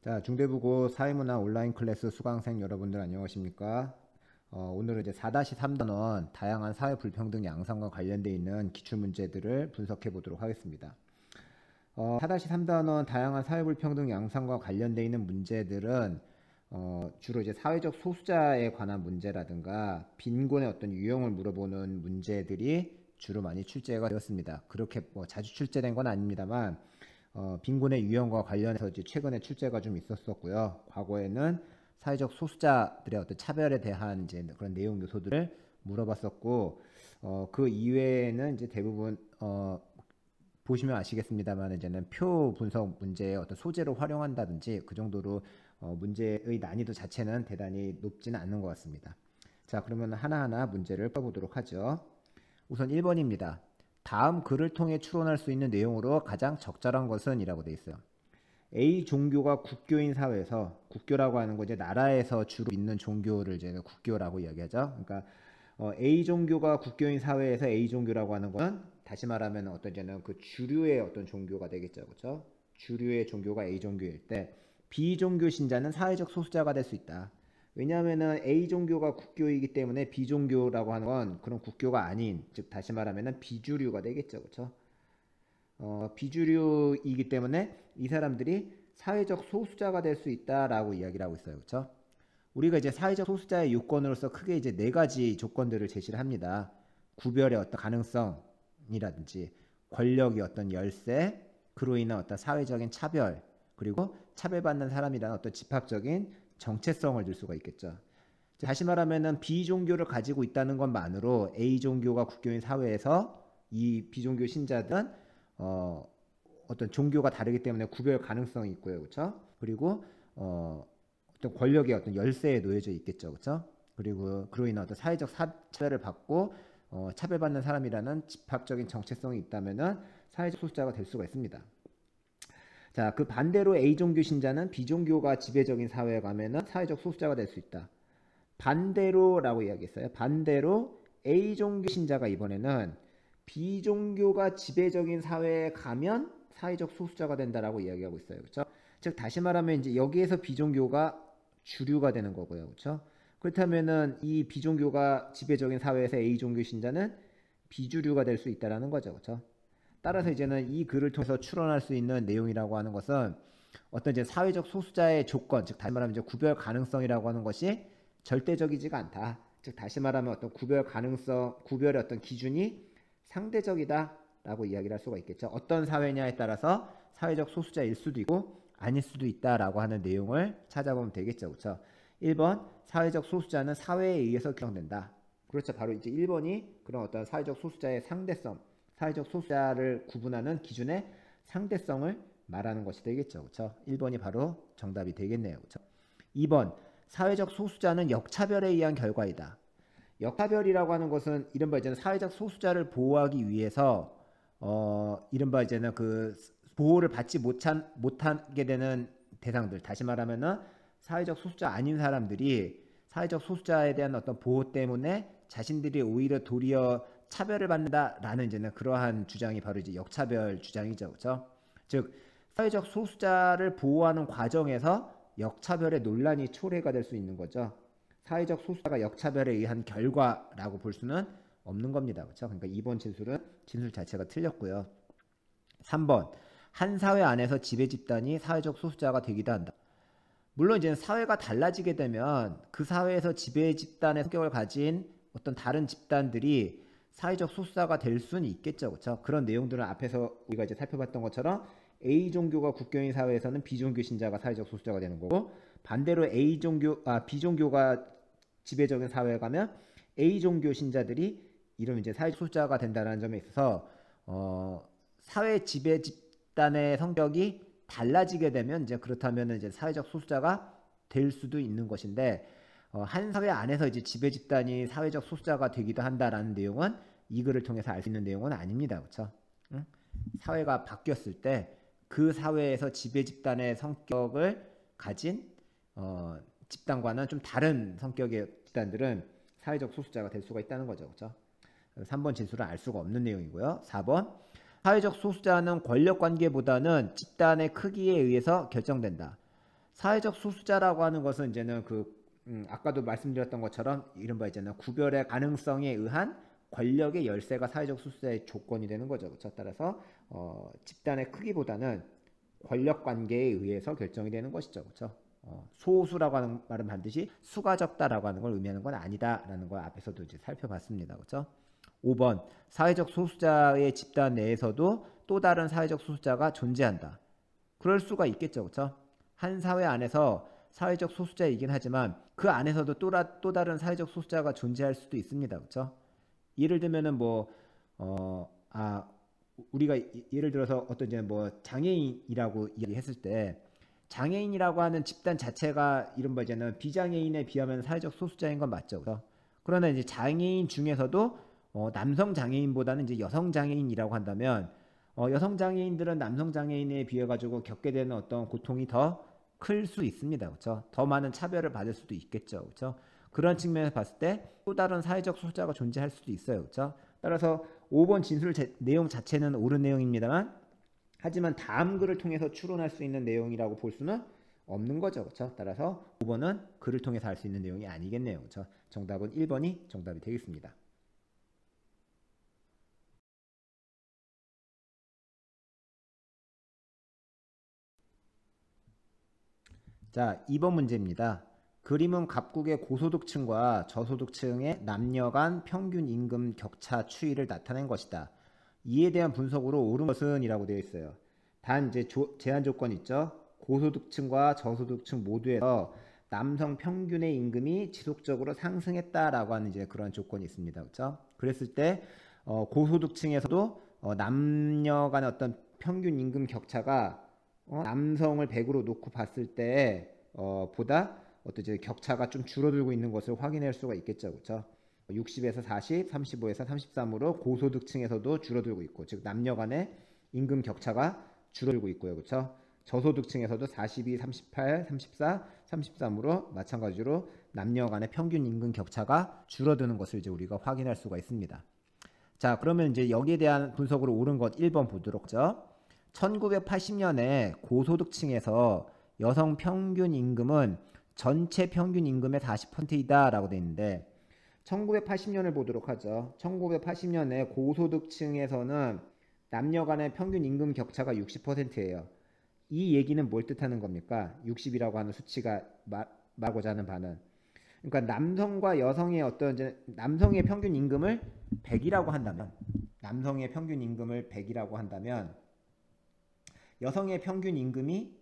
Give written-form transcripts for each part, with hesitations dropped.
자, 중대부고 사회문화 온라인 클래스 수강생 여러분들 안녕하십니까? 오늘은 이제 4-3단원 다양한 사회 불평등 양상과 관련되어 있는 기출 문제들을 분석해 보도록 하겠습니다. 4-3단원 다양한 사회 불평등 양상과 관련되어 있는 문제들은 주로 이제 사회적 소수자에 관한 문제라든가 빈곤의 어떤 유형을 물어보는 문제들이 주로 많이 출제가 되었습니다. 그렇게 뭐 자주 출제된 건 아닙니다만 빈곤의 유형과 관련해서 이제 최근에 출제가 좀 있었었고요. 과거에는 사회적 소수자들의 어떤 차별에 대한 이제 그런 내용 요소들을 물어봤었고, 그 이외에는 이제 대부분 보시면 아시겠습니다만 이제는 표 분석 문제의 어떤 소재로 활용한다든지 그 정도로 문제의 난이도 자체는 대단히 높지는 않는 것 같습니다. 자, 그러면 하나하나 문제를 풀어보도록 하죠. 우선 1번입니다. 다음 글을 통해 추론할 수 있는 내용으로 가장 적절한 것은 이라고 되어 있어요. A 종교가 국교인 사회에서, 국교라고 하는 거 이제 나라에서 주로 있는 종교를 이제 국교라고 이야기하죠. 그러니까 A 종교가 국교인 사회에서 A 종교라고 하는 것은 다시 말하면 어떤 이제는 그 주류의 어떤 종교가 되겠죠. 그렇죠? 주류의 종교가 A 종교일 때 B 종교 신자는 사회적 소수자가 될 수 있다. 왜냐하면은 A 종교가 국교이기 때문에 B 종교라고 하는 건 그런 국교가 아닌, 즉 다시 말하면은 비주류가 되겠죠. 그렇죠? 비주류이기 때문에 이 사람들이 사회적 소수자가 될 수 있다라고 이야기를 하고 있어요. 그렇죠? 우리가 이제 사회적 소수자의 요건으로서 크게 이제 네 가지 조건들을 제시를 합니다. 구별의 어떤 가능성이라든지 권력의 어떤 열세, 그로 인한 어떤 사회적인 차별, 그리고 차별받는 사람이라는 어떤 집합적인 정체성을 들 수가 있겠죠. 다시 말하면은 비종교를 가지고 있다는 것만으로 A 종교가 국교인 사회에서 이 비종교 신자들은 어떤 종교가 다르기 때문에 구별 가능성이 있고요. 그렇죠? 그리고 어떤 권력의 어떤 열쇠에 놓여져 있겠죠. 그렇죠? 그리고 그로 인한 어떤 사회적 차별을 받고 차별받는 사람이라는 집합적인 정체성이 있다면은 사회적 소수자가 될 수가 있습니다. 자, 그 반대로 A 종교 신자는 비종교가 지배적인 사회에 가면은 사회적 소수자가 될 수 있다. 반대로라고 이야기했어요. 반대로 A 종교 신자가 이번에는 비종교가 지배적인 사회에 가면 사회적 소수자가 된다라고 이야기하고 있어요. 그렇죠? 즉 다시 말하면 이제 여기에서 비종교가 주류가 되는 거고요. 그렇죠? 그렇다면은 이 비종교가 지배적인 사회에서 A 종교 신자는 비주류가 될 수 있다라는 거죠. 그렇죠? 따라서 이제는 이 글을 통해서 추론할 수 있는 내용이라고 하는 것은 어떤 이제 사회적 소수자의 조건, 즉 다시 말하면 이제 구별 가능성이라고 하는 것이 절대적이지가 않다. 즉 다시 말하면 어떤 구별 가능성, 구별의 어떤 기준이 상대적이다라고 이야기를 할 수가 있겠죠. 어떤 사회냐에 따라서 사회적 소수자일 수도 있고 아닐 수도 있다라고 하는 내용을 찾아보면 되겠죠. 그렇죠? 1번 사회적 소수자는 사회에 의해서 규정된다. 그렇죠. 바로 이제 1번이 그런 어떤 사회적 소수자의 상대성, 사회적 소수자를 구분하는 기준의 상대성을 말하는 것이 되겠죠. 그렇죠? 1번이 바로 정답이 되겠네요. 그렇죠? 2번 사회적 소수자는 역차별에 의한 결과이다. 역차별이라고 하는 것은 이른바 이제는 사회적 소수자를 보호하기 위해서 이른바 이제는 그 보호를 받지 못하게 되는 대상들, 다시 말하면은 사회적 소수자 아닌 사람들이 사회적 소수자에 대한 어떤 보호 때문에 자신들이 오히려 도리어 차별을 받는다라는 이제는 그러한 주장이 바로 이제 역차별 주장이죠. 그렇죠? 즉 사회적 소수자를 보호하는 과정에서 역차별의 논란이 초래가 될 수 있는 거죠. 사회적 소수자가 역차별에 의한 결과라고 볼 수는 없는 겁니다. 그렇죠? 그러니까 2번 진술은 진술 자체가 틀렸고요. 3번 한 사회 안에서 지배 집단이 사회적 소수자가 되기도 한다. 물론 이제 사회가 달라지게 되면 그 사회에서 지배 집단의 성격을 가진 어떤 다른 집단들이 사회적 소수자가 될 수는 있겠죠. 그렇죠? 그런 내용들은 앞에서 우리가 이제 살펴봤던 것처럼 A 종교가 국교인 사회에서는 비종교 신자가 사회적 소수자가 되는 거고, 반대로 비종교가 지배적인 사회에 가면 A 종교 신자들이 이러면 이제 사회적 소수자가 된다는 점에 있어서 사회 지배 집단의 성격이 달라지게 되면 이제 그렇다면 이제 사회적 소수자가 될 수도 있는 것인데, 한 사회 안에서 이제 지배 집단이 사회적 소수자가 되기도 한다라는 내용은 이 글을 통해서 알 수 있는 내용은 아닙니다. 그렇죠? 응? 사회가 바뀌었을 때 그 사회에서 지배 집단의 성격을 가진 집단과는 좀 다른 성격의 집단들은 사회적 소수자가 될 수가 있다는 거죠. 그렇죠? 3번 진술은 알 수가 없는 내용이고요. 4번 사회적 소수자는 권력 관계보다는 집단의 크기에 의해서 결정된다. 사회적 소수자라고 하는 것은 이제는 아까도 말씀드렸던 것처럼 이른바 이제는 구별의 가능성에 의한 권력의 열세가 사회적 소수자의 조건이 되는 거죠. 그렇죠? 따라서 집단의 크기보다는 권력 관계에 의해서 결정이 되는 것이죠. 그렇죠? 소수라고 하는 말은 반드시 수가 적다라고 하는 걸 의미하는 건 아니다라는 걸 앞에서도 이제 살펴봤습니다. 그렇죠? 5번 사회적 소수자의 집단 내에서도 또 다른 사회적 소수자가 존재한다. 그럴 수가 있겠죠. 그렇죠? 한 사회 안에서 사회적 소수자이긴 하지만 그 안에서도 또 다른 사회적 소수자가 존재할 수도 있습니다. 그렇죠? 예를 들면은 우리가 예를 들어서 어떤 이제 장애인이라고 이야기했을 때 장애인이라고 하는 집단 자체가 이른바 이제는 비장애인에 비하면 사회적 소수자인 건 맞죠. 그렇죠? 그러나 이제 장애인 중에서도 남성 장애인보다는 이제 여성 장애인이라고 한다면 여성 장애인들은 남성 장애인에 비해 가지고 겪게 되는 어떤 고통이 더 클 수 있습니다. 그렇죠? 더 많은 차별을 받을 수도 있겠죠. 그렇죠? 그런 측면에서 봤을 때 또 다른 사회적 소수자가 존재할 수도 있어요. 그렇죠? 따라서 5번 진술 내용 자체는 옳은 내용입니다만 하지만 다음 글을 통해서 추론할 수 있는 내용이라고 볼 수는 없는 거죠. 그렇죠? 따라서 5번은 글을 통해서 알 수 있는 내용이 아니겠네요. 그렇죠? 정답은 1번이 정답이 되겠습니다. 자, 2번 문제입니다. 그림은 각국의 고소득층과 저소득층의 남녀 간 평균 임금 격차 추이를 나타낸 것이다. 이에 대한 분석으로 옳은 것은 이라고 되어 있어요. 단 이제 제한 조건 있죠. 고소득층과 저소득층 모두에서 남성 평균의 임금이 지속적으로 상승했다라고 하는 이제 그런 조건이 있습니다. 그렇죠? 그랬을 때 고소득층에서도 남녀 간의 어떤 평균 임금 격차가 남성을 100으로 놓고 봤을 때 보다 어떤 이제 격차가 좀 줄어들고 있는 것을 확인할 수가 있겠죠. 그렇죠? 60에서 40, 35에서 33으로 고소득층에서도 줄어들고 있고, 즉 남녀 간의 임금 격차가 줄어들고 있고요. 그렇죠? 저소득층에서도 42, 38, 34, 33으로 마찬가지로 남녀 간의 평균 임금 격차가 줄어드는 것을 이제 우리가 확인할 수가 있습니다. 자, 그러면 이제 여기에 대한 분석으로 옳은 것 1번 보도록 하죠. 1980년에 고소득층에서 여성 평균 임금은 전체 평균 임금의 40%이다 라고 되어 있는데 1980년을 보도록 하죠. 1980년에 고소득층에서는 남녀 간의 평균 임금 격차가 60%예요. 이 얘기는 뭘 뜻하는 겁니까? 60이라고 하는 수치가 말하고자 하는 바는 그러니까 남성과 여성의 남성의 평균 임금을 100이라고 한다면 남성의 평균 임금을 100이라고 한다면 여성의 평균 임금이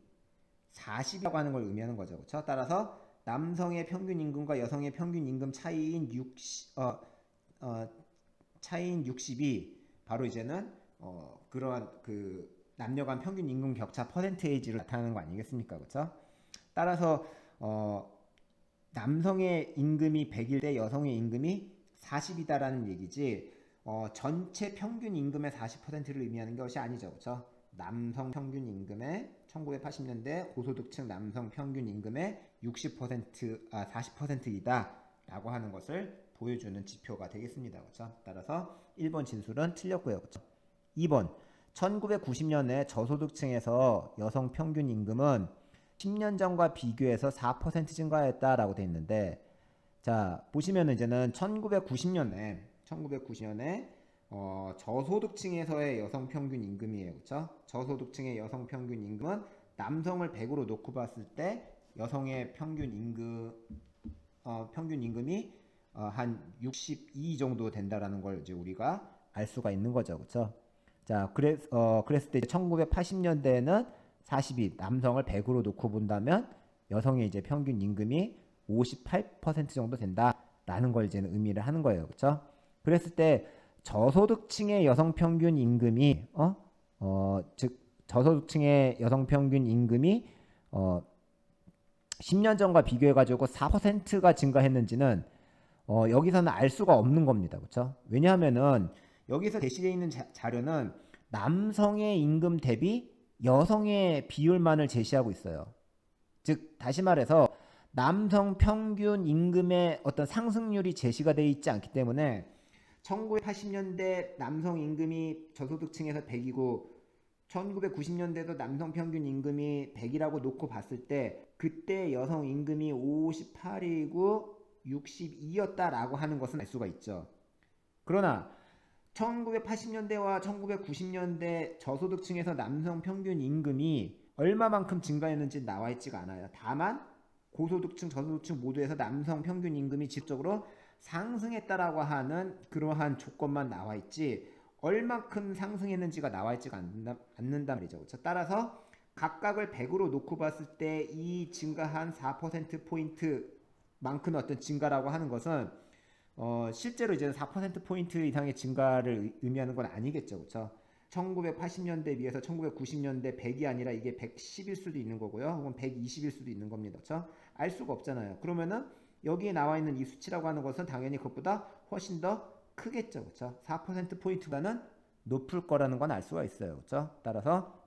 40이라고 하는 걸 의미하는 거죠. 그렇죠? 따라서 남성의 평균 임금과 여성의 평균 임금 차이인 60이 바로 이제는 그러한 남녀 간 평균 임금 격차 퍼센테이지를 나타내는 거 아니겠습니까? 그렇죠? 따라서 남성의 임금이 100일 때 여성의 임금이 40이다라는 얘기지 전체 평균 임금의 40%를 의미하는 것이 아니죠. 그렇죠? 남성 평균 임금의 1980년대 고소득층 남성 평균 임금의 40%이다 라고 하는 것을 보여주는 지표가 되겠습니다. 그렇죠? 따라서 1번 진술은 틀렸고요. 그렇죠? 2번 1990년에 저소득층에서 여성 평균 임금은 10년 전과 비교해서 4% 증가했다라고 되어 있는데 자 보시면 이제는 1990년에 저소득층에서의 여성 평균 임금이에요. 그렇죠? 저소득층의 여성 평균 임금은 남성을 100으로 놓고 봤을 때 여성의 평균 임금이 한 62 정도 된다라는 걸 이제 우리가 알 수가 있는 거죠. 그렇죠? 자, 그랬을 때 1980년대에는 42 남성을 100으로 놓고 본다면 여성의 이제 평균 임금이 58% 정도 된다라는 걸 이제 의미를 하는 거예요. 그렇죠? 그랬을 때 저소득층의 여성 평균 임금이 즉 저소득층의 여성 평균 임금이 10년 전과 비교해 가지고 4%가 증가했는지는 여기서는 알 수가 없는 겁니다. 그렇죠? 왜냐하면은 여기서 제시되어 있는 자료는 남성의 임금 대비 여성의 비율만을 제시하고 있어요. 즉 다시 말해서 남성 평균 임금의 어떤 상승률이 제시가 되어 있지 않기 때문에 1980년대 남성 임금이 저소득층에서 100이고 1990년대도 남성 평균 임금이 100이라고 놓고 봤을 때 그때 여성 임금이 58이고 62였다라고 하는 것은 알 수가 있죠. 그러나 1980년대와 1990년대 저소득층에서 남성 평균 임금이 얼마만큼 증가했는지 나와 있지가 않아요. 다만 고소득층, 저소득층 모두에서 남성 평균 임금이 지속적으로 상승했다라고 하는 그러한 조건만 나와 있지 얼마큼 상승했는지가 나와 있지가 않는단 말이죠. 그렇죠? 따라서 각각을 100으로 놓고 봤을 때 이 증가한 4%포인트만큼의 어떤 증가라고 하는 것은 실제로 이제 4%포인트 이상의 증가를 의미하는 건 아니겠죠. 그렇죠? 1980년대에 비해서 1990년대 100이 아니라 이게 110일 수도 있는 거고요. 혹은 120일 수도 있는 겁니다. 그렇죠? 알 수가 없잖아요. 그러면은 여기에 나와 있는 이 수치라고 하는 것은 당연히 그것보다 훨씬 더 크겠죠. 그렇죠? 4%포인트보다는 높을 거라는 건 알 수가 있어요. 그렇죠? 따라서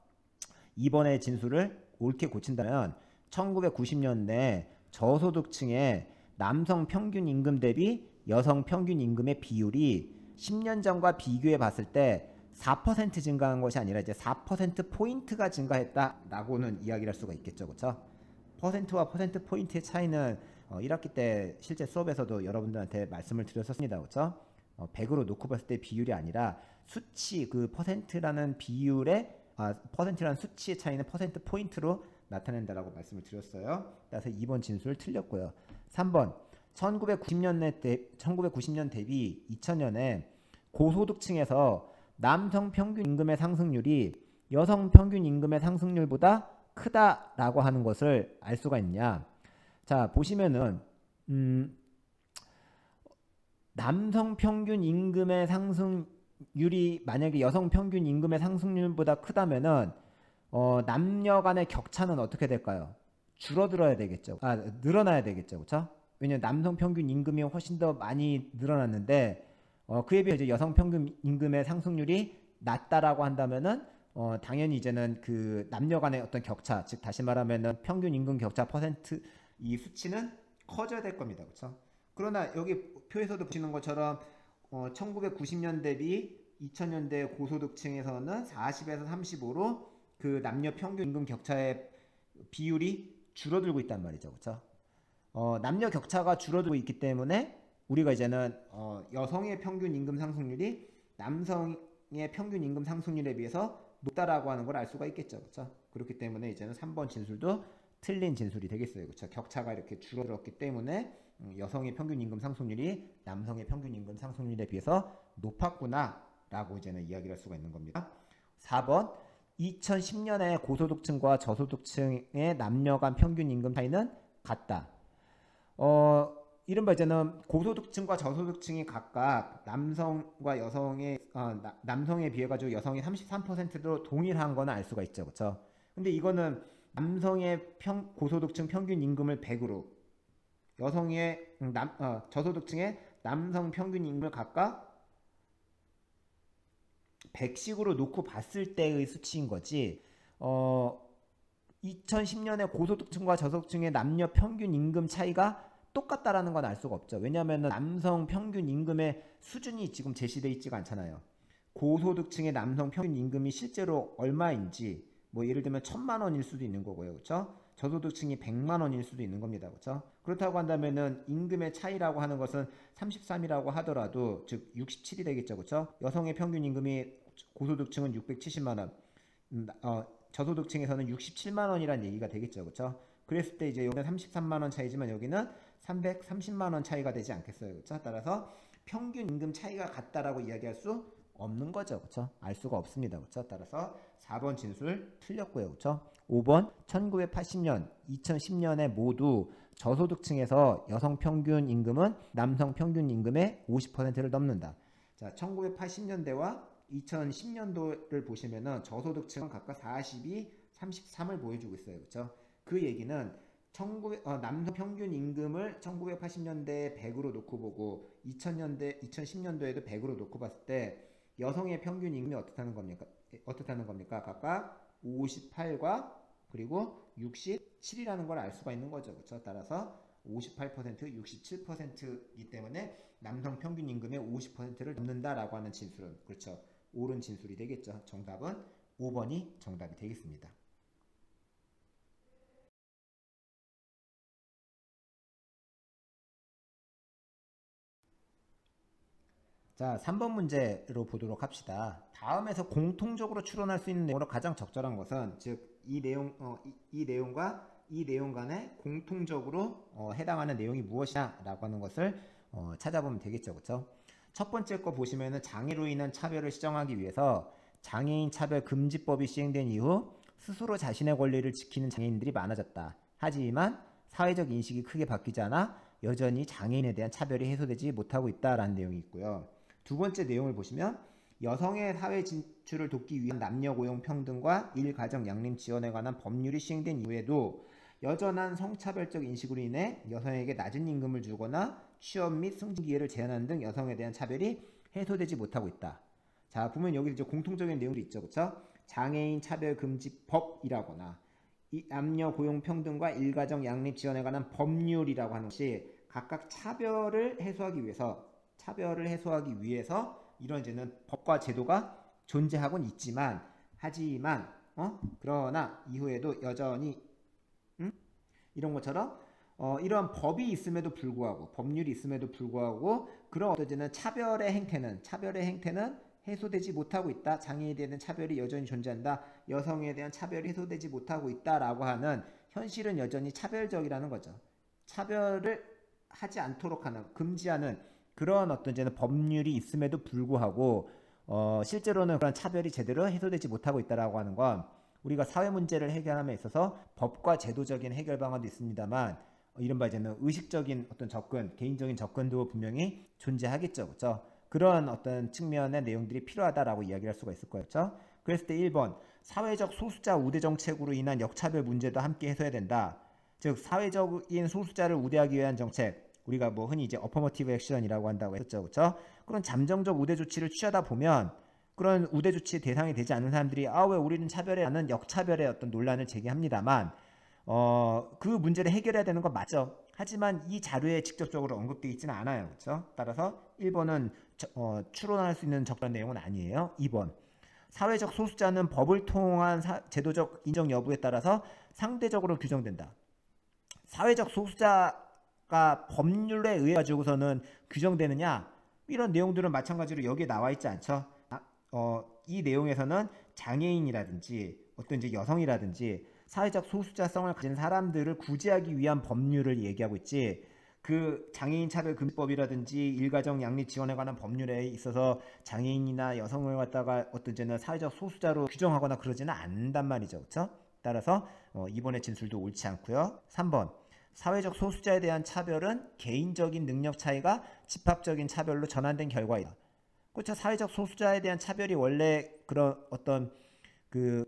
이번에 진술을 옳게 고친다면 1990년대 저소득층의 남성 평균 임금 대비 여성 평균 임금의 비율이 10년 전과 비교해 봤을 때 4% 증가한 것이 아니라 이제 4%포인트가 증가했다라고는 이야기를 할 수가 있겠죠. 그렇죠? 퍼센트와 퍼센트 포인트의 차이는 1학기 때 실제 수업에서도 여러분들한테 말씀을 드렸었습니다. 그렇죠? 100으로 놓고 봤을 때 비율이 아니라 수치 그 퍼센트라는 비율의 퍼센트라는 수치의 차이는 퍼센트 포인트로 나타낸다라고 말씀을 드렸어요. 따라서 2번 진술 틀렸고요. 3번 1990년 대비 2000년에 고소득층에서 남성 평균 임금의 상승률이 여성 평균 임금의 상승률보다 크다라고 하는 것을 알 수가 있냐. 자, 보시면은 남성 평균 임금의 상승률이 만약에 여성 평균 임금의 상승률보다 크다면은 남녀 간의 격차는 어떻게 될까요? 줄어들어야 되겠죠. 늘어나야 되겠죠. 그렇죠? 왜냐면 남성 평균 임금이 훨씬 더 많이 늘어났는데 그에 비해 이제 여성 평균 임금의 상승률이 낮다라고 한다면은 당연히 이제는 그 남녀 간의 어떤 격차, 즉 다시 말하면은 평균 임금 격차 퍼센트 이 수치는 커져야 될 겁니다. 그렇죠? 그러나 여기 표에서도 보시는 것처럼 1990년 대비 2000년대 고소득층에서는 40에서 35로 그 남녀 평균 임금 격차의 비율이 줄어들고 있단 말이죠. 그렇죠? 남녀 격차가 줄어들고 있기 때문에 우리가 이제는 여성의 평균 임금 상승률이 남성의 평균 임금 상승률에 비해서 높다라고 하는 걸 알 수가 있겠죠. 그렇죠? 그렇기 때문에 이제는 3번 진술도 틀린 진술이 되겠어요. 그렇죠? 격차가 이렇게 줄어들었기 때문에 여성의 평균 임금 상승률이 남성의 평균 임금 상승률에 비해서 높았구나라고 이제는 이야기를 할 수가 있는 겁니다. 4번 2010년에 고소득층과 저소득층의 남녀 간 평균 임금 차이는 같다. 이른바 이제는 고소득층과 저소득층이 각각 남성과 여성의 남성에 비해 가지고 여성이 33%로 동일한 거는 알 수가 있죠. 그렇죠? 근데 이거는 남성의 고소득층 평균 임금을 100으로 여성의 저소득층의 남성 평균 임금을 각각 100씩으로 놓고 봤을 때의 수치인 거지. 2010년에 고소득층과 저소득층의 남녀 평균 임금 차이가 똑같다라는 건 알 수가 없죠. 왜냐하면 남성 평균 임금의 수준이 지금 제시되어 있지가 않잖아요. 고소득층의 남성 평균 임금이 실제로 얼마인지 뭐 예를 들면 1000만 원일 수도 있는 거고요. 그렇죠? 저소득층이 100만 원일 수도 있는 겁니다. 그렇죠? 그렇다고 한다면은 임금의 차이라고 하는 것은 33이라고 하더라도 즉 67이 되겠죠. 그렇죠? 여성의 평균 임금이 고소득층은 670만 원, 저소득층에서는 67만 원이라는 얘기가 되겠죠. 그렇죠? 그랬을 때 이제 여기는 33만 원 차이지만 여기는 330만 원 차이가 되지 않겠어요. 그렇죠? 따라서 평균 임금 차이가 같다라고 이야기할 수 없는 거죠. 그렇죠? 알 수가 없습니다. 그렇죠? 따라서 4번 진술 틀렸고요. 그렇죠? 5번 1980년, 2010년에 모두 저소득층에서 여성 평균 임금은 남성 평균 임금의 50%를 넘는다. 자, 1980년대와 2010년도를 보시면은 저소득층은 각각 42, 33을 보여주고 있어요. 그렇죠? 그 얘기는 남성 평균 임금을 1980년대에 100으로 놓고 보고 2010년도에도 100으로 놓고 봤을 때 여성의 평균 임금이 어떻다는 겁니까? 각각 58과 그리고 67이라는 걸 알 수가 있는 거죠. 그렇죠? 따라서 58%, 67%이기 때문에 남성 평균 임금의 50%를 넘는다라고 하는 진술은 그렇죠. 옳은 진술이 되겠죠. 정답은 5번이 정답이 되겠습니다. 자, 3번 문제로 보도록 합시다. 다음에서 공통적으로 추론할 수 있는 내용으로 가장 적절한 것은, 즉 이 내용과 이 내용 간에 공통적으로 해당하는 내용이 무엇이냐라고 하는 것을 찾아보면 되겠죠. 그렇죠? 첫 번째 거 보시면은 장애로 인한 차별을 시정하기 위해서 장애인 차별 금지법이 시행된 이후 스스로 자신의 권리를 지키는 장애인들이 많아졌다. 하지만 사회적 인식이 크게 바뀌지 않아 여전히 장애인에 대한 차별이 해소되지 못하고 있다라는 내용이 있고요. 두 번째 내용을 보시면 여성의 사회 진출을 돕기 위한 남녀 고용 평등과 일가정 양립 지원에 관한 법률이 시행된 이후에도 여전한 성차별적 인식으로 인해 여성에게 낮은 임금을 주거나 취업 및 승진 기회를 제한하는 등 여성에 대한 차별이 해소되지 못하고 있다. 자, 보면 여기 이제 공통적인 내용들이 있죠. 그렇죠? 장애인 차별 금지법이라거나 이 남녀 고용 평등과 일가정 양립 지원에 관한 법률이라고 하는 것이 각각 차별을 해소하기 위해서 이런 이제는 법과 제도가 존재하고는 있지만, 하지만 그러나 이후에도 여전히 이런 것처럼 이러한 법이 있음에도 불구하고, 법률이 있음에도 불구하고 그런 어떤 차별의 행태는 해소되지 못하고 있다. 장애인에 대한 차별이 여전히 존재한다. 여성에 대한 차별이 해소되지 못하고 있다라고 하는 현실은 여전히 차별적이라는 거죠. 차별을 하지 않도록 하는, 금지하는 그런 어떤 법률이 있음에도 불구하고 실제로는 그런 차별이 제대로 해소되지 못하고 있다라고 하는 건, 우리가 사회 문제를 해결함에 있어서 법과 제도적인 해결 방안도 있습니다만 이른바 이제는 의식적인 어떤 접근, 개인적인 접근도 분명히 존재하겠죠. 그렇죠? 그런 어떤 측면의 내용들이 필요하다라고 이야기할 수가 있을 거예요. 그렇죠? 그랬을 때 1번, 사회적 소수자 우대 정책으로 인한 역차별 문제도 함께 해소해야 된다. 즉 사회적인 소수자를 우대하기 위한 정책, 우리가 뭐 흔히 이제 어퍼머티브 액션이라고 한다고 했었죠. 그렇죠? 그런 잠정적 우대 조치를 취하다 보면 그런 우대 조치의 대상이 되지 않는 사람들이 왜 우리는 차별에 하는 역차별의 어떤 논란을 제기합니다만 그 문제를 해결해야 되는 건 맞죠. 하지만 이 자료에 직접적으로 언급되어 있지는 않아요. 그렇죠? 따라서 1번은 추론할 수 있는 적절한 내용은 아니에요. 2번, 사회적 소수자는 법을 통한 제도적 인정 여부에 따라서 상대적으로 규정된다. 사회적 소수자가 법률에 의해 가지고서는 규정되느냐, 이런 내용들은 마찬가지로 여기에 나와 있지 않죠. 이 내용에서는 장애인이라든지 어떤 이제 여성이라든지 사회적 소수자성을 가진 사람들을 구제하기 위한 법률을 얘기하고 있지, 그 장애인 차별 금지법이라든지 일가정 양립 지원에 관한 법률에 있어서 장애인이나 여성을 갖다가 어떤 이제는 사회적 소수자로 규정하거나 그러지는 않는단 말이죠. 그렇죠? 따라서 이번의 진술도 옳지 않고요. 3번, 사회적 소수자에 대한 차별은 개인적인 능력 차이가 집합적인 차별로 전환된 결과이다. 그렇죠. 사회적 소수자에 대한 차별이 원래 그런 어떤 그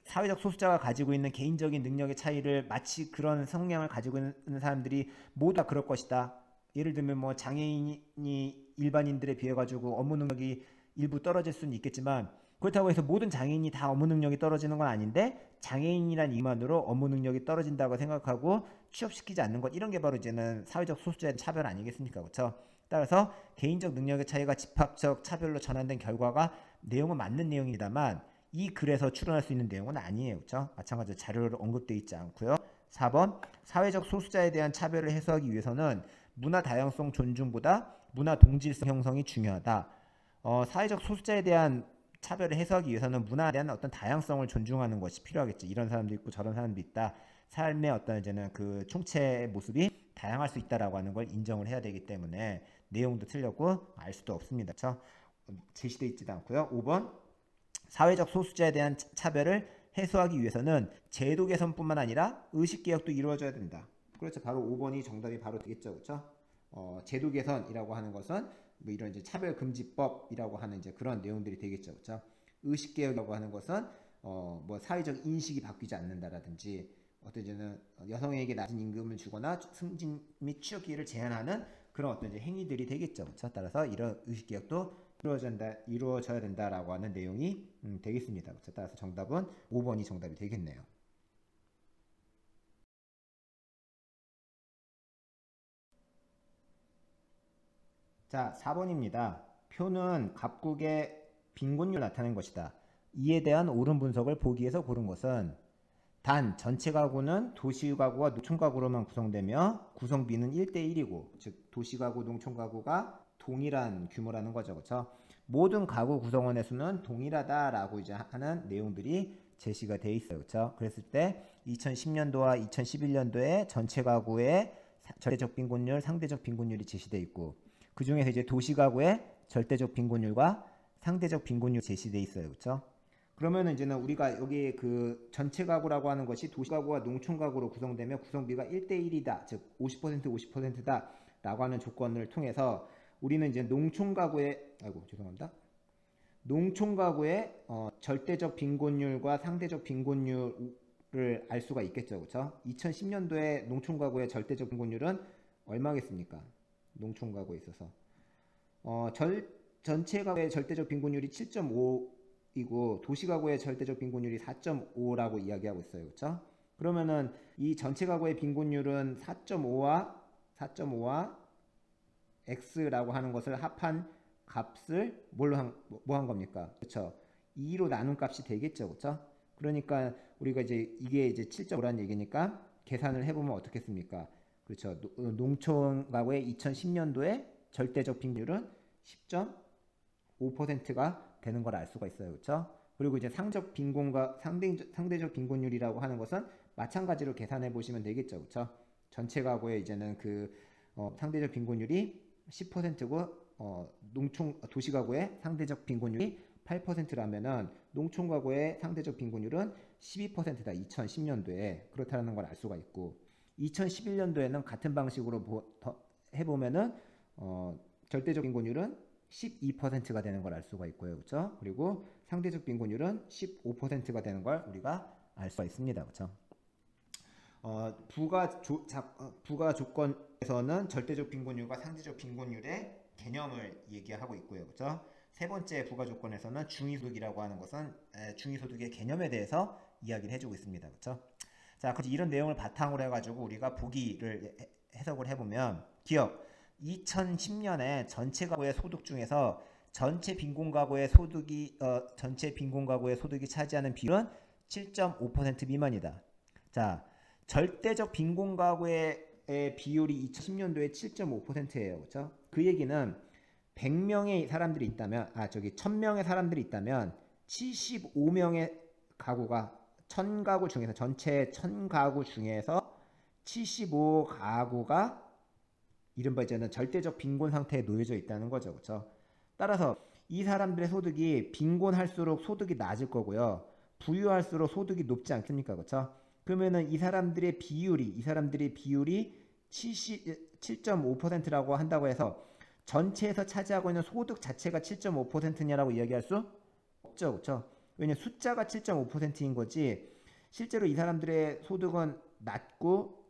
사회적 소수자가 가지고 있는 개인적인 능력의 차이를, 마치 그런 성향을 가지고 있는 사람들이 모두 다 그럴 것이다. 예를 들면 뭐 장애인이 일반인들에 비해 가지고 업무 능력이 일부 떨어질 수는 있겠지만 그렇다고 해서 모든 장애인이 다 업무 능력이 떨어지는 건 아닌데, 장애인이란 이만으로 업무 능력이 떨어진다고 생각하고 취업시키지 않는 것, 이런 게 바로 이제는 사회적 소수자의 차별 아니겠습니까? 그렇죠? 따라서 개인적 능력의 차이가 집합적 차별로 전환된 결과가 내용은 맞는 내용이다만 이 글에서 추론할 수 있는 내용은 아니에요. 그렇죠? 마찬가지로 자료로 언급되어 있지 않고요. 4번, 사회적 소수자에 대한 차별을 해소하기 위해서는 문화 다양성 존중보다 문화 동질성 형성이 중요하다. 사회적 소수자에 대한 차별을 해소하기 위해서는 문화에 대한 어떤 다양성을 존중하는 것이 필요하겠죠. 이런 사람도 있고 저런 사람도 있다. 삶의 어떤 이제는 그 총체의 모습이 다양할 수 있다라고 하는 걸 인정을 해야 되기 때문에 내용도 틀렸고 알 수도 없습니다. 그렇죠? 제시되어 있지도 않고요. 5번, 사회적 소수자에 대한 차별을 해소하기 위해서는 제도 개선뿐만 아니라 의식 개혁도 이루어져야 된다. 그렇죠. 바로 5번이 정답이 바로 되겠죠. 그렇죠? 제도 개선이라고 하는 것은 뭐 이런 이제 차별금지법이라고 하는 이제 그런 내용들이 되겠죠. 그렇죠? 의식 개혁이라고 하는 것은 뭐 사회적 인식이 바뀌지 않는다라든지 어떤 이제는 여성에게 낮은 임금을 주거나 승진 및 취업 기회를 제한하는 그런 어떤 이제 행위들이 되겠죠. 그렇죠? 따라서 이런 의식 개혁도 이루어져야 된다라고 하는 내용이 되겠습니다. 그렇죠? 따라서 정답은 5번이 정답이 되겠네요. 자, 4번입니다. 표는 갑국의 빈곤율을 나타낸 것이다. 이에 대한 옳은 분석을 보기 위해서 고른 것은 단 전체 가구는 도시가구와 농촌가구로만 구성되며 구성비는 1대1이고 즉 도시가구, 농촌가구가 동일한 규모라는 거죠. 그렇죠? 모든 가구 구성원의 수는 동일하다라고 이제 하는 내용들이 제시가 돼 있어요. 그렇죠? 그랬을 때 2010년도와 2011년도에 전체 가구의 절대적 빈곤율, 상대적 빈곤율이 제시돼 있고 그 중에서 이제 도시가구의 절대적 빈곤율과 상대적 빈곤율이 제시돼 있어요. 그렇죠? 그러면 이제는 우리가 여기 그 전체 가구라고 하는 것이 도시가구와 농촌가구로 구성되며 구성비가 1대1이다. 즉 50% 50%다 라고 하는 조건을 통해서 우리는 이제 농촌가구의 절대적 빈곤율과 상대적 빈곤율을 알 수가 있겠죠. 그렇죠? 2010년도에 농촌가구의 절대적 빈곤율은 얼마겠습니까? 농촌가구에 있어서 전체 가구의 절대적 빈곤율이 7.5이고 도시가구의 절대적 빈곤율이 4.5라고 이야기하고 있어요. 그렇죠? 그러면은 이 전체 가구의 빈곤율은 4.5와 x라고 하는 것을 합한 값을 뭐 한 겁니까? 그렇죠? 2로 나눈 값이 되겠죠. 그렇죠? 그러니까 우리가 이게 이제 7.5라는 얘기니까 계산을 해보면 어떻겠습니까? 그렇죠? 농촌 가구의 2010년도에 절대적 빈곤율은 10.5%가 되는 걸 알 수가 있어요. 그렇죠? 그리고 이제 상대적 빈곤율이라고 하는 것은 마찬가지로 계산해 보시면 되겠죠. 그렇죠? 전체 가구의 이제는 상대적 빈곤율이 10%고 도시가구의 상대적 빈곤율이 8%라면은 농촌가구의 상대적 빈곤율은 12%다. 2010년도에 그렇다는 걸 알 수가 있고 2011년도에는 같은 방식으로 해보면은 절대적 빈곤율은 12%가 되는 걸 알 수가 있고요. 그렇죠? 그리고 상대적 빈곤율은 15%가 되는 걸 우리가 알 수가 있습니다. 그렇죠? 부가 조건에서는 절대적 빈곤율과 상대적 빈곤율의 개념을 얘기하고 있고요. 그렇죠? 세 번째 부가 조건에서는 중위소득이라고 하는 것은 중위소득의 개념에 대해서 이야기를 해주고 있습니다. 그렇죠? 자, 그래서 이런 내용을 바탕으로 해가지고 우리가 보기를 해석을 해보면 기억 2010년에 전체 가구의 소득 중에서 전체 빈곤 가구의 소득이 차지하는 비율은 7.5% 미만이다. 자, 절대적 빈곤 가구의 비율이 2010년도에 7.5%예요. 그렇죠? 그 얘기는 100명의 사람들이 있다면 1000명의 사람들이 있다면 75명의 가구가 1000가구 중에서 전체 1000가구 중에서 75가구가 이른바 이제는 절대적 빈곤 상태에 놓여져 있다는 거죠. 그렇죠? 따라서 이 사람들의 소득이 빈곤할수록 소득이 낮을 거고요. 부유할수록 소득이 높지 않습니까? 그렇죠? 그러면은 이 사람들의 비율이 7.5%라고 한다고 해서 전체에서 차지하고 있는 소득 자체가 7.5%냐라고 이야기할 수 없죠. 그렇죠? 왜냐면 숫자가 7.5%인 거지 실제로 이 사람들의 소득은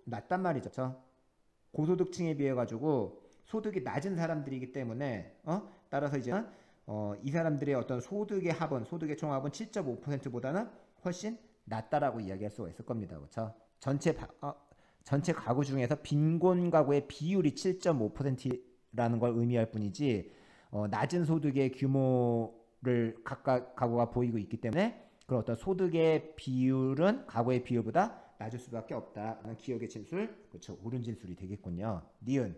낮단 말이죠. 그렇죠? 고소득층에 비해 가지고 소득이 낮은 사람들이기 때문에 따라서 이제 이 사람들의 어떤 소득의 총합은 7.5%보다는 훨씬 낮다라고 이야기할 수가 있을 겁니다. 그렇죠? 전체 가구 중에서 빈곤 가구의 비율이 7.5%라는 걸 의미할 뿐이지 낮은 소득의 규모를 각각 가구가 보이고 있기 때문에 그런 어떤 소득의 비율은 가구의 비율보다 낮을 수밖에 없다는 기억의 진술, 그렇죠? 옳은 진술이 되겠군요. 니은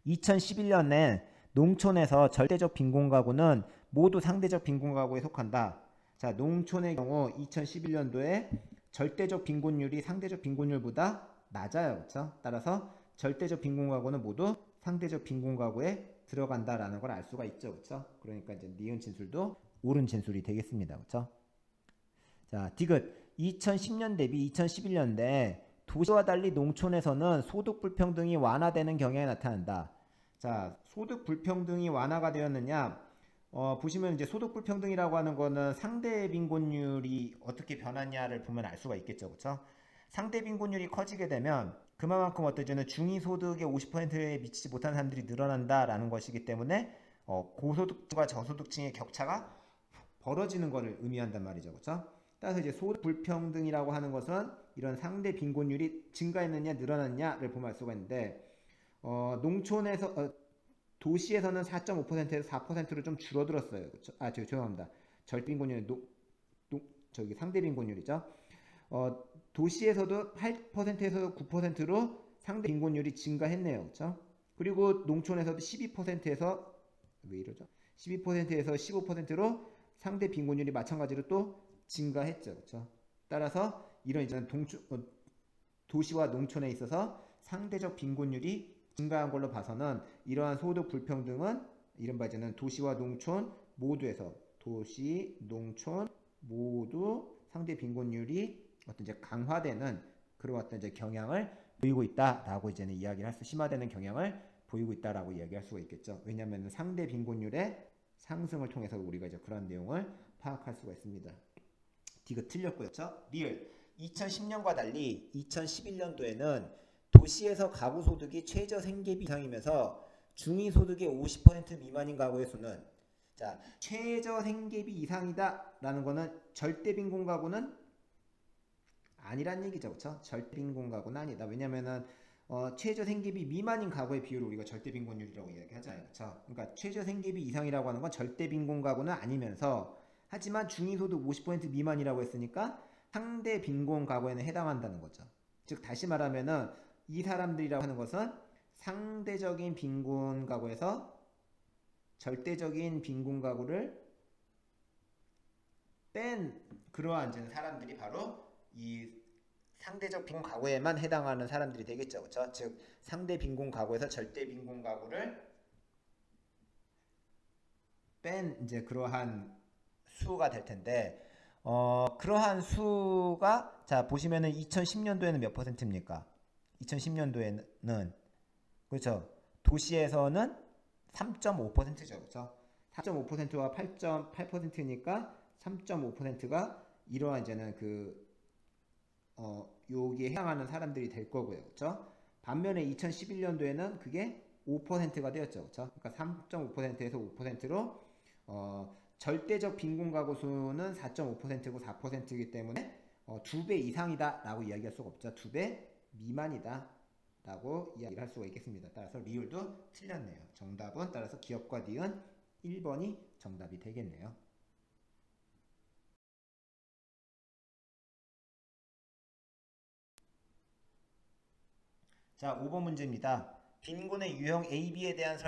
2011년에 농촌에서 절대적 빈곤 가구는 모두 상대적 빈곤 가구에 속한다. 자, 농촌의 경우 2011년도에 절대적 빈곤율이 상대적 빈곤율보다 낮아요. 그렇죠? 따라서 절대적 빈곤 가구는 모두 상대적 빈곤 가구에 들어간다라는 걸 알 수가 있죠. 그렇죠? 그러니까 이제 니은 진술도 옳은 진술이 되겠습니다. 그렇죠? 자, 디귿 2010년 대비 2011년대 도시와 달리 농촌에서는 소득 불평등이 완화되는 경향이 나타난다. 자, 소득 불평등이 완화가 되었느냐? 보시면 이제 소득 불평등이라고 하는 거는 상대 빈곤율이 어떻게 변하냐를 보면 알 수가 있겠죠. 그렇죠? 상대 빈곤율이 커지게 되면 그만큼 어떠지는 중위소득의 50%에 미치지 못한 사람들이 늘어난다라는 것이기 때문에 고소득층과 저소득층의 격차가 벌어지는 것을 의미한단 말이죠. 그렇죠? 따라서 이제 소득 불평등이라고 하는 것은 이런 상대 빈곤율이 증가했느냐 늘어났냐를 보면 알 수가 있는데 도시에서는 4.5%에서 4%로 좀 줄어들었어요. 그렇죠? 죄송합니다. 절빈곤율이 저기 상대 빈곤율이죠. 도시에서도 8%에서 9%로 상대 빈곤율이 증가했네요. 그렇죠? 그리고 농촌에서도 12%에서 왜 이러죠? 12%에서 15%로 상대 빈곤율이 마찬가지로 또 증가했죠. 그렇죠? 따라서 이런 이제 도시와 농촌에 있어서 상대적 빈곤율이 증가한 걸로 봐서는 이러한 소득 불평등은 이른바 이제는 도시와 농촌 모두에서 도시, 농촌 모두 상대 빈곤율이 어떤 이제 강화되는 그런 어떤 이제 경향을 보이고 있다라고 이제는 이야기를 심화되는 경향을 보이고 있다라고 이야기할 수가 있겠죠. 왜냐하면 상대 빈곤율의 상승을 통해서 우리가 이제 그런 내용을 파악할 수가 있습니다. D가 틀렸고요. 그렇죠? 리을 2010년과 달리 2011년도에는 도시에서 가구 소득이 최저 생계비 이상이면서 중위 소득의 50% 미만인 가구의 수는 자, 최저 생계비 이상이다라는 거는 절대 빈곤 가구는 아니란 얘기죠. 그렇죠? 절대 빈곤 가구는 아니다. 왜냐면은 최저 생계비 미만인 가구의 비율을 우리가 절대 빈곤율이라고 이야기하잖아요. 그렇죠? 그러니까 최저 생계비 이상이라고 하는 건 절대 빈곤 가구는 아니면서 하지만 중위소득 50% 미만이라고 했으니까 상대 빈곤 가구에는 해당한다는 거죠. 즉 다시 말하면은 이 사람들이라고 하는 것은 상대적인 빈곤 가구에서 절대적인 빈곤 가구를 뺀 그러한 사람들이 바로 이 상대적 빈곤 가구에만 해당하는 사람들이 되겠죠. 그렇죠? 즉 상대 빈곤 가구에서 절대 빈곤 가구를 뺀 이제 그러한 수가 될 텐데 그러한 수가 자 보시면은 2010년도에는 몇 %입니까? 2010년도에는 그렇죠. 도시에서는 3.5%죠. 그렇죠? 4.5%와 8.8%니까 3.5%가 이러한 이제는 여기에 해당하는 사람들이 될 거고요. 그렇죠? 반면에 2011년도에는 그게 5%가 되었죠. 그렇죠? 그러니까 3.5%에서 5%로 절대적 빈곤 가구 수는 4.5%고 4%이기 때문에 2배 이상이다 라고 이야기할 수가 없죠. 2배 미만이다 라고 이야기를 할 수가 있겠습니다. 따라서 리을도 틀렸네요. 정답은 따라서 기업과 니은 1번이 정답이 되겠네요. 자, 5번 문제입니다. 빈곤의 유형 A, B에 대한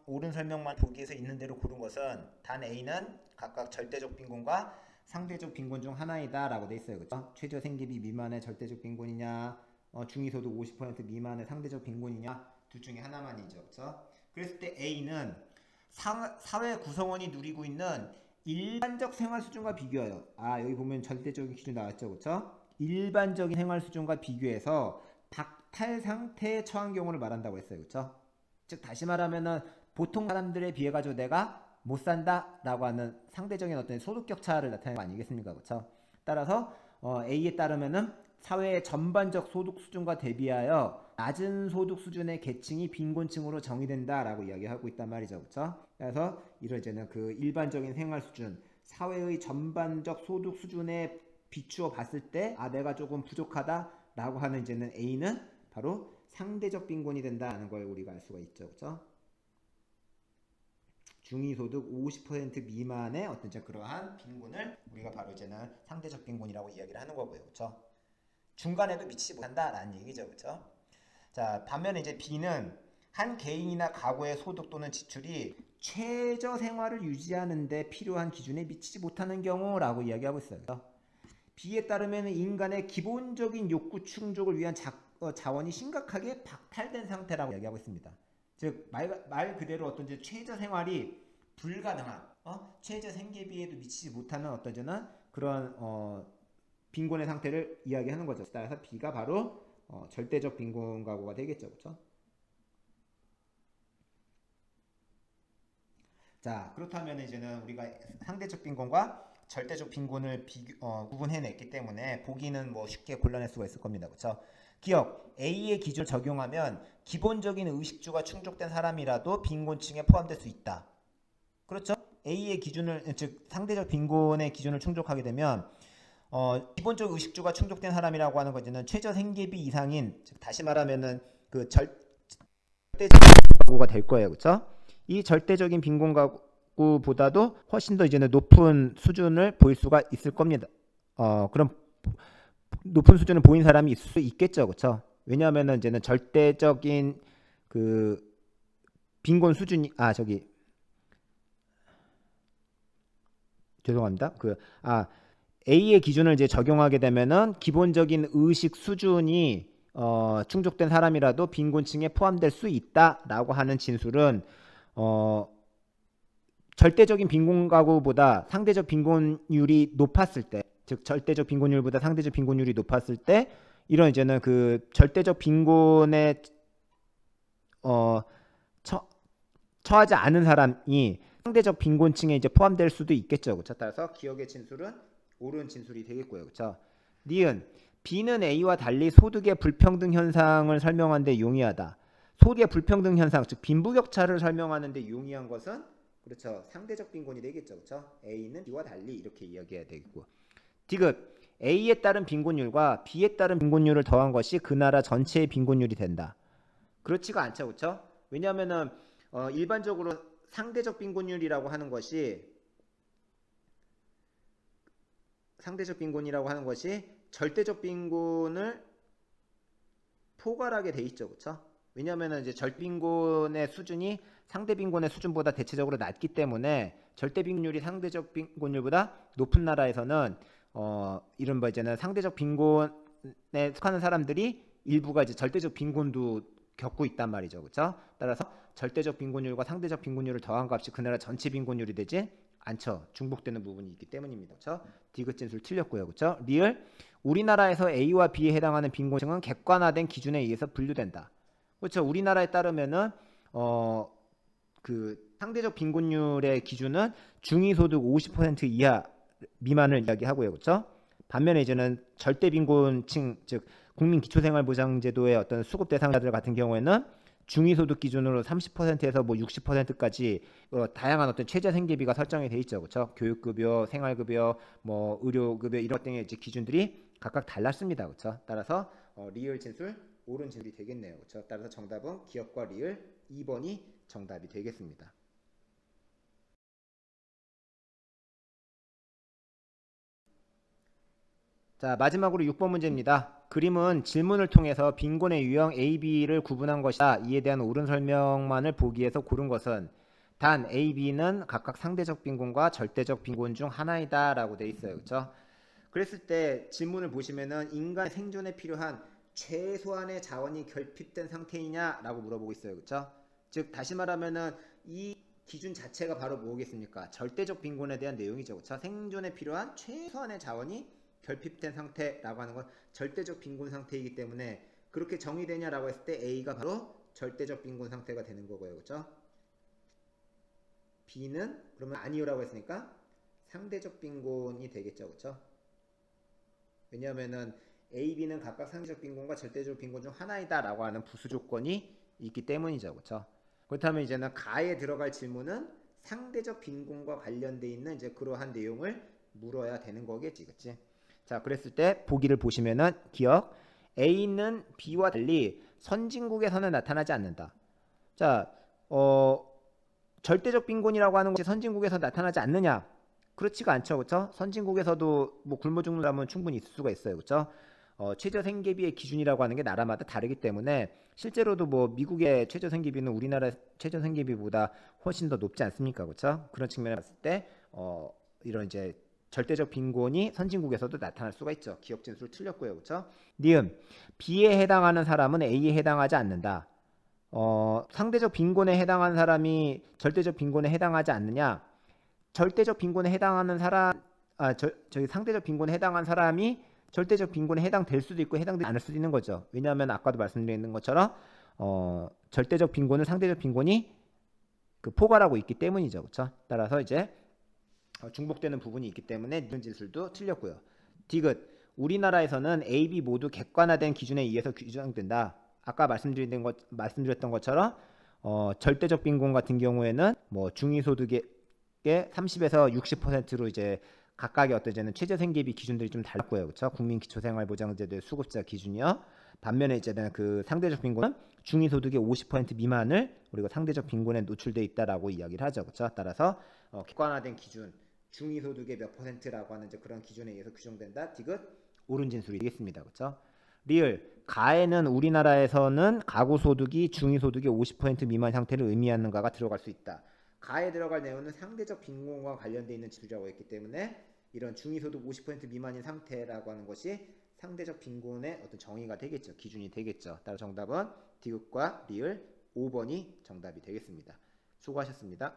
옳은 설명만 보기에서 있는 대로 고른 것은 단 A는 각각 절대적 빈곤과 상대적 빈곤 중 하나이다 라고 돼 있어요. 그렇죠? 최저 생계비 미만의 절대적 빈곤이냐 중위소득 50% 미만의 상대적 빈곤이냐 둘 중에 하나만이죠. 그렇죠? 그랬을 때 A는 사회 구성원이 누리고 있는 일반적 생활 수준과 비교하여 여기 보면 절대적인 기준 나왔죠. 그렇죠? 일반적인 생활 수준과 비교해서 박탈 상태에 처한 경우를 말한다고 했어요. 그렇죠? 즉 다시 말하면은 보통 사람들에 비해 가지고 내가 못 산다 라고 하는 상대적인 어떤 소득 격차를 나타내는 거 아니겠습니까? 그렇죠? 따라서 A에 따르면은 사회의 전반적 소득 수준과 대비하여 낮은 소득 수준의 계층이 빈곤층으로 정의된다 라고 이야기하고 있단 말이죠. 그렇죠? 그래서 이런 이제는 그 일반적인 생활 수준, 사회의 전반적 소득 수준에 비추어 봤을 때 내가 조금 부족하다 라고 하는 이제는 A는 바로 상대적 빈곤이 된다는 걸 우리가 알 수가 있죠. 그렇죠? 중위소득 50% 미만의 어떤 그러한 빈곤을 우리가 바로 이제는 상대적 빈곤이라고 이야기를 하는 거고요. 그렇죠? 중간에도 미치지 못한다라는 얘기죠. 그렇죠? 자, 반면에 이제 B는 한 개인이나 가구의 소득 또는 지출이 최저 생활을 유지하는 데 필요한 기준에 미치지 못하는 경우라고 이야기하고 있어요. B에 따르면 인간의 기본적인 욕구 충족을 위한 자원이 심각하게 박탈된 상태라고 이야기하고 있습니다. 즉 말 그대로 어떤 최저 생활이 불가능한 최저 생계비에도 미치지 못하는 어떤 그런 빈곤의 상태를 이야기하는 거죠. 따라서 B가 바로 절대적 빈곤 가구가 되겠죠. 그렇죠? 자, 그렇다면 이제는 우리가 상대적 빈곤과 절대적 빈곤을 구분해냈기 때문에 보기는 쉽게 골라낼 수가 있을 겁니다. 그렇죠? 기억 A의 기준을 적용하면 기본적인 의식주가 충족된 사람이라도 빈곤층에 포함될 수 있다. 그렇죠? A의 기준을 즉 상대적 빈곤의 기준을 충족하게 되면 기본적 의식주가 충족된 사람이라고 하는 것은 최저 생계비 이상인 즉 다시 말하면은 그 절대적 가구가 될 거예요. 그렇죠? 이 절대적인 빈곤 가구보다도 훨씬 더 이제는 높은 수준을 보일 수가 있을 겁니다. 그런 높은 수준을 보인 사람이 있을 수 있겠죠, 그렇죠? 왜냐하면은 이제는 절대적인 그 빈곤 수준이 죄송합니다. A의 기준을 이제 적용하게 되면은 기본적인 의식 수준이 충족된 사람이라도 빈곤층에 포함될 수 있다라고 하는 진술은 절대적인 빈곤 가구보다 상대적 빈곤율이 높았을 때, 즉 절대적 빈곤율보다 상대적 빈곤율이 높았을 때 이런 이제는 그 절대적 빈곤에 처하지 않은 사람이 상대적 빈곤층에 이제 포함될 수도 있겠죠. 그렇죠? 따라서 기억의 진술은 옳은 진술이 되겠고요. 그렇죠? 니은 B는 A와 달리 소득의 불평등 현상을 설명하는 데 용이하다. 소득의 불평등 현상, 즉 빈부격차를 설명하는 데 용이한 것은 그렇죠. 상대적 빈곤이 되겠죠. 그렇죠? A는 B와 달리 이렇게 이야기해야 되겠고. 디귿 A에 따른 빈곤율과 B에 따른 빈곤율을 더한 것이 그 나라 전체의 빈곤율이 된다. 그렇지가 않죠. 그렇죠? 왜냐하면은 일반적으로 상대적 빈곤율이라고 하는 것이 절대적 빈곤을 포괄하게 돼 있죠. 그렇죠? 왜냐하면 이제 절빈곤의 수준이 상대 빈곤의 수준보다 대체적으로 낮기 때문에 절대 빈곤율이 상대적 빈곤율보다 높은 나라에서는 이른바 이제는 상대적 빈곤에 속하는 사람들이 일부가 이제 절대적 빈곤도 겪고 있단 말이죠. 그렇죠? 따라서 절대적 빈곤율과 상대적 빈곤율을 더한 값이 그 나라 전체 빈곤율이 되지 않죠. 중복되는 부분이 있기 때문입니다. 그렇죠? 디귿 진술 틀렸고요. 그렇죠? 리을 우리나라에서 A와 B에 해당하는 빈곤층은 객관화된 기준에 의해서 분류된다. 그렇죠? 우리나라에 따르면은 그 상대적 빈곤율의 기준은 중위소득 50% 이하 미만을 이야기하고요. 그렇죠? 반면에 이제는 절대 빈곤층, 즉 국민기초생활보장제도의 어떤 수급 대상자들 같은 경우에는 중위소득 기준으로 30%에서 뭐 60%까지 다양한 어떤 최저 생계비가 설정이 돼 있죠. 그렇죠? 교육급여, 생활급여, 뭐 의료급여 이런 등의 이제 기준들이 각각 달랐습니다. 그렇죠? 따라서 리을 진술 옳은 진술이 되겠네요. 그렇죠? 따라서 정답은 기억과 리을 2번이 정답이 되겠습니다. 자, 마지막으로 6번 문제입니다. 그림은 질문을 통해서 빈곤의 유형 A, B를 구분한 것이다. 이에 대한 옳은 설명만을 보기 위해서 고른 것은 단 A, B는 각각 상대적 빈곤과 절대적 빈곤 중 하나이다 라고 돼 있어요. 그렇죠? 그랬을 때 질문을 보시면은 인간의 생존에 필요한 최소한의 자원이 결핍된 상태이냐 라고 물어보고 있어요. 그렇죠? 즉 다시 말하면은 이 기준 자체가 바로 뭐겠습니까? 절대적 빈곤에 대한 내용이죠. 그렇죠? 생존에 필요한 최소한의 자원이 결핍된 상태라고 하는 건 절대적 빈곤 상태이기 때문에 그렇게 정의되냐라고 했을 때 A가 바로 절대적 빈곤 상태가 되는 거고요. 그렇죠? B는 그러면 아니요라고 했으니까 상대적 빈곤이 되겠죠. 그렇죠? 왜냐하면은 A, B는 각각 상대적 빈곤과 절대적 빈곤 중 하나이다 라고 하는 부수 조건이 있기 때문이죠. 그렇죠? 그렇다면 이제는 가에 들어갈 질문은 상대적 빈곤과 관련돼 있는 이제 그러한 내용을 물어야 되는 거겠지. 그치? 자, 그랬을 때 보기를 보시면은 기억 A는 B와 달리 선진국에서는 나타나지 않는다. 자, 절대적 빈곤이라고 하는 것이 선진국에서 나타나지 않느냐? 그렇지가 않죠. 그렇죠? 선진국에서도 뭐 굶어 죽는 사람은 충분히 있을 수가 있어요. 그렇죠? 최저 생계비의 기준이라고 하는 게 나라마다 다르기 때문에 실제로도 뭐 미국의 최저 생계비는 우리나라 최저 생계비보다 훨씬 더 높지 않습니까? 그렇죠? 그런 측면에 봤을 때 이런 이제 절대적 빈곤이 선진국에서도 나타날 수가 있죠. 기억 진술 틀렸고요. 그렇죠? 니은 B에 해당하는 사람은 A에 해당하지 않는다. 상대적 빈곤에 해당하는 사람이 절대적 빈곤에 해당하지 않느냐? 절대적 빈곤에 해당하는 사람 상대적 빈곤에 해당한 사람이 절대적 빈곤에 해당될 수도 있고 해당되지 않을 수도 있는 거죠. 왜냐하면 아까도 말씀드린 것처럼 절대적 빈곤은 상대적 빈곤이 그 포괄하고 있기 때문이죠. 그렇죠? 따라서 이제 중복되는 부분이 있기 때문에 이런 진술도 틀렸고요. 디귿 우리나라에서는 A, B 모두 객관화된 기준에 의해서 규정된다. 아까 말씀드렸던 것처럼 절대적 빈곤 같은 경우에는 뭐 중위소득의 30에서 60%로 이제 각각의 어떤 이제는 최저 생계비 기준들이 좀 달랐고요. 그렇죠? 국민기초생활보장제도의 수급자 기준이요. 반면에 이제는 그 상대적 빈곤은 중위소득의 50% 미만을 우리가 상대적 빈곤에 노출돼 있다라고 이야기를 하죠. 그렇죠? 따라서 객관화된 기준 중위소득의 몇 %라고 하는 이제 그런 기준에 의해서 규정된다. 디귿 옳은 진술이 되겠습니다. 그렇죠? 리을 가에는 우리나라에서는 가구소득이 중위소득의 50% 미만 상태를 의미하는가가 들어갈 수 있다. 가에 들어갈 내용은 상대적 빈곤과 관련되어 있는 진술이라고 했기 때문에 이런 중위소득 50% 미만인 상태라고 하는 것이 상대적 빈곤의 어떤 정의가 되겠죠. 기준이 되겠죠. 따라 정답은 디귿과 리을 5번이 정답이 되겠습니다. 수고하셨습니다.